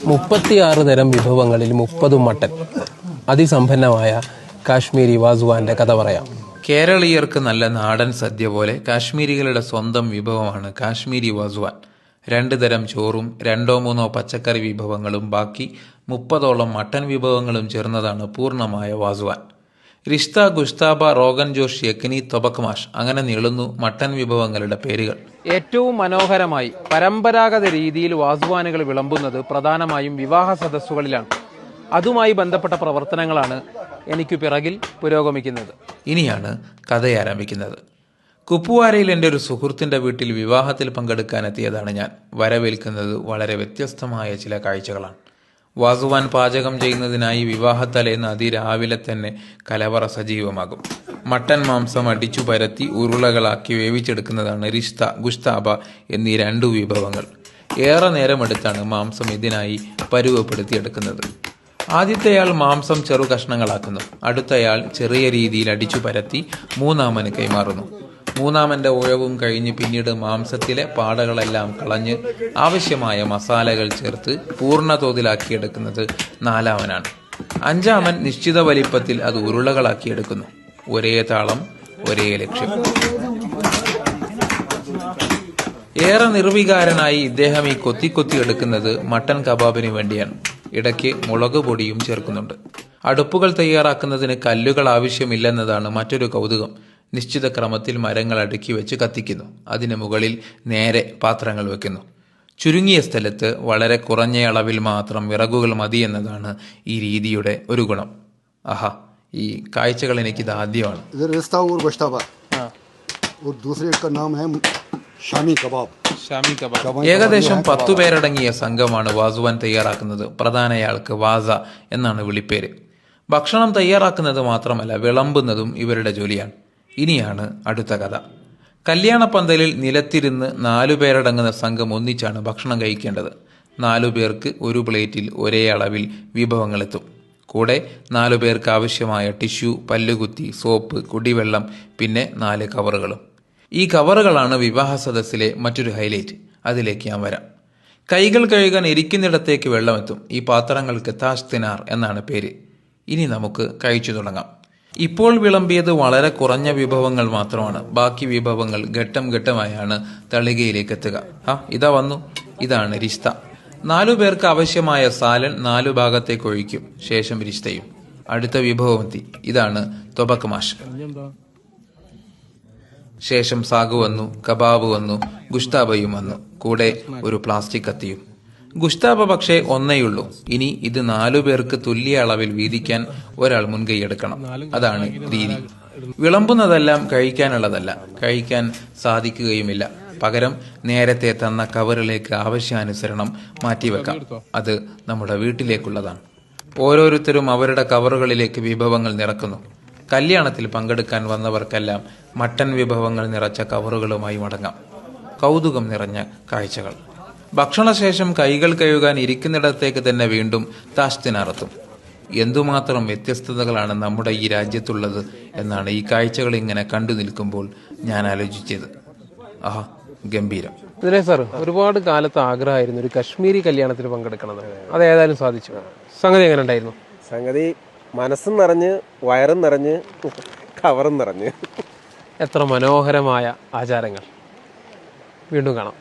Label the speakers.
Speaker 1: 36 തരം വിഭവങ്ങളിൽ 30 മട്ടൻ. അതിസമ്പന്നമായ കാശ്മീരി വാസുവാന്റെ കഥ പറയാം.
Speaker 2: കേരളീയർക്ക് നല്ല നാടൻ സദ്യ പോലെ കാശ്മീരികളുടെ സ്വന്തം വിഭവമാണ് കാശ്മീരി വാസുവാൻ. 2 തരം ചോറും 2-3 പച്ചക്കറി വിഭവങ്ങളും ബാക്കി 30ഓളം മട്ടൻ വിഭവങ്ങളും ചേർന്നതാണ് പൂർണ്ണമായ വാസുവാൻ. റിഷ്ത, ഗുഷ്താബ, റോഗൻ ജോഷ്, യക്നി, തൊബക്മാഷ് അങ്ങനെ നീളുന്നു മട്ടൻ വിഭവങ്ങളുടെ പേരുകൾ.
Speaker 1: ഏറ്റവും മനോഹരമായി പരമ്പരാഗത രീതിയിൽ വാസുവാനുകൾ വിളമ്പുന്നത് പ്രധാനമായും വിവാഹ സദസ്സുകളിലാണ്. അതുമായി ബന്ധപ്പെട്ട പ്രവർത്തനങ്ങളാണ് എനിക്ക് പിറകിൽ പുരോഗമിക്കുന്നത്.
Speaker 2: ഇനിയാണ് കഥ ആരംഭിക്കുന്നത്. കുപ്വാരയിൽ എൻ്റെ ഒരു സുഹൃത്തിൻ്റെ വീട്ടിൽ വിവാഹത്തിൽ പങ്കെടുക്കാനെത്തിയതാണ് ഞാൻ. വരവേൽക്കുന്നത് വളരെ വ്യത്യസ്തമായ ചില കാഴ്ചകളാണ്. വാസുവാൻ പാചകം ചെയ്യുന്നതിനായി വിവാഹത്തലേന്ന് അതിരാവിലെ തന്നെ കലവറ സജീവമാകും. മട്ടൻ മാംസം അടിച്ചു പരത്തി ഉരുളകളാക്കി വേവിച്ചെടുക്കുന്നതാണ് റിഷ്ത, ഗുഷ്താബ എന്നീ 2 വിഭവങ്ങൾ. ഏറെ നേരമെടുത്താണ് മാംസം ഇതിനായി പരുവപ്പെടുത്തിയെടുക്കുന്നത്. ആദ്യത്തെയാൾ മാംസം ചെറു കഷ്ണങ്ങളാക്കുന്നു. അടുത്തയാൾ ചെറിയ രീതിയിൽ അടിച്ചു പരത്തി മൂന്നാമന് കൈമാറുന്നു. മൂന്നാമന്റെ ഉഴവും കഴിഞ്ഞ് പിന്നീട് മാംസത്തിലെ പാടകളെല്ലാം കളഞ്ഞ് ആവശ്യമായ മസാലകൾ ചേർത്ത് പൂർണ്ണ തോതിലാക്കിയെടുക്കുന്നത് 4മനാണ്. 5മൻ നിശ്ചിത വലിപ്പത്തിൽ അത് ഉരുളകളാക്കിയെടുക്കുന്നു. ഒരേ താളം, ഒരേ ലക്ഷ്യം. ഏറെ നിർവികാരനായി ഇദ്ദേഹം ഈ കൊത്തി എടുക്കുന്നത് മട്ടൻ കബാബിന് വേണ്ടിയാണ്. ഇടയ്ക്ക് മുളക് പൊടിയും ചേർക്കുന്നുണ്ട്. അടുപ്പുകൾ തയ്യാറാക്കുന്നതിന് കല്ലുകൾ ആവശ്യമില്ലെന്നതാണ് മറ്റൊരു കൗതുകം. നിശ്ചിത ക്രമത്തിൽ മരങ്ങൾ അടുക്കി വെച്ച് കത്തിക്കുന്നു. അതിന് മുകളിൽ നേരെ പാത്രങ്ങൾ വെക്കുന്നു. ചുരുങ്ങിയ സ്ഥലത്ത് വളരെ കുറഞ്ഞ അളവിൽ മാത്രം വിറകുകൾ മതി എന്നതാണ് ഈ രീതിയുടെ ഒരു ഗുണം. ആഹാ, ഈ കാഴ്ചകൾ എനിക്കിത് ആദ്യമാണ്. ഏകദേശം 10 പേരടങ്ങിയ സംഘമാണ് വാസുവാൻ തയ്യാറാക്കുന്നത്. പ്രധാനയാൾക്ക് വാസ എന്നാണ് വിളിപ്പേര്. ഭക്ഷണം തയ്യാറാക്കുന്നത് മാത്രമല്ല, വിളമ്പുന്നതും ഇവരുടെ ജോലിയാണ്. ഇനിയാണ് അടുത്ത കഥ. കല്യാണ പന്തലിൽ നിലത്തിരുന്ന് 4 പേരടങ്ങുന്ന സംഘം ഒന്നിച്ചാണ് ഭക്ഷണം കഴിക്കേണ്ടത്. 4 പേർക്ക് ഒരു പ്ലേറ്റിൽ ഒരേ അളവിൽ വിഭവങ്ങളെത്തും. കൂടെ 4 പേർക്ക് ആവശ്യമായ ടിഷ്യൂ, പല്ലുകുത്തി, സോപ്പ്, കുടിവെള്ളം, പിന്നെ 4 കവറുകളും. ഈ കവറുകളാണ് വിവാഹ സദസ്സിലെ മറ്റൊരു ഹൈലൈറ്റ്. അതിലേക്ക് ഞാൻ വരാം. കൈകൾ കഴുകാൻ ഇരിക്കുന്നിടത്തേക്ക് വെള്ളമെത്തും. ഈ പാത്രങ്ങൾക്ക് താഷ് തിനാർ എന്നാണ് പേര്. ഇനി നമുക്ക് കഴിച്ചു തുടങ്ങാം. ഇപ്പോൾ വിളമ്പിയത് വളരെ കുറഞ്ഞ വിഭവങ്ങൾ മാത്രമാണ്. ബാക്കി വിഭവങ്ങൾ ഘട്ടം ഘട്ടമായാണ് തളികയിലേക്ക് എത്തുക. ഇതാ വന്നു. ഇതാണ് റിഷ്ത. 4 പേർക്ക് ആവശ്യമായ സാലൻ 4 ഭാഗത്തേക്ക് ഒഴിക്കും. ശേഷം റിഷ്തയും. അടുത്ത വിഭവമെത്തി. ഇതാണ് തൊബക്മാഷ്. ശേഷം സാഗു വന്നു, കബാബ് വന്നു, ഗുഷ്താബയും വന്നു. കൂടെ ഒരു പ്ലാസ്റ്റിക് കത്തിയും. ഗുഷ്താബ പക്ഷേ ഒന്നേയുള്ളൂ. ഇനി ഇത് 4 പേർക്ക് തുല്യ അളവിൽ വീതിക്കാൻ ഒരാൾ മുൻകൈയെടുക്കണം. അതാണ് രീതി. വിളമ്പുന്നതെല്ലാം കഴിക്കാനുള്ളതല്ല, കഴിക്കാൻ സാധിക്കുകയുമില്ല. പകരം നേരത്തെ തന്ന കവറിലേക്ക് ആവശ്യാനുസരണം മാറ്റിവെക്കാം. അത് നമ്മുടെ വീട്ടിലേക്കുള്ളതാണ്. ഓരോരുത്തരും അവരുടെ കവറുകളിലേക്ക് വിഭവങ്ങൾ നിറക്കുന്നു. കല്യാണത്തിൽ പങ്കെടുക്കാൻ വന്നവർക്കെല്ലാം മട്ടൻ വിഭവങ്ങൾ നിറച്ച കവറുകളുമായി മടങ്ങാം. കൗതുകം നിറഞ്ഞ കാഴ്ചകൾ. ഭക്ഷണശേഷം കൈകൾ കഴുകാൻ ഇരിക്കുന്നിടത്തേക്ക് തന്നെ വീണ്ടും താഷ് തിനാർ എത്തും. എന്തുമാത്രം വ്യത്യസ്തതകളാണ് നമ്മുടെ ഈ രാജ്യത്തുള്ളത് എന്നാണ് ഈ കാഴ്ചകൾ ഇങ്ങനെ കണ്ടു നിൽക്കുമ്പോൾ ഞാൻ ആലോചിച്ചത്. ആഹാ, ഗംഭീരം.
Speaker 1: ഇതിനെ സാർ, ഒരുപാട് കാലത്ത് ആഗ്രഹമായിരുന്നു ഒരു കശ്മീരി കല്യാണത്തിൽ പങ്കെടുക്കണം. അത് ഏതായാലും സാധിച്ചു. സംഗതി എങ്ങനെ ഉണ്ടായിരുന്നു?
Speaker 3: സംഗതി മനസ്സും നിറഞ്ഞ്, വയറും നിറഞ്ഞ്, കവറും നിറഞ്ഞ്.
Speaker 1: എത്ര മനോഹരമായ ആചാരങ്ങൾ. വീണ്ടും കാണാം.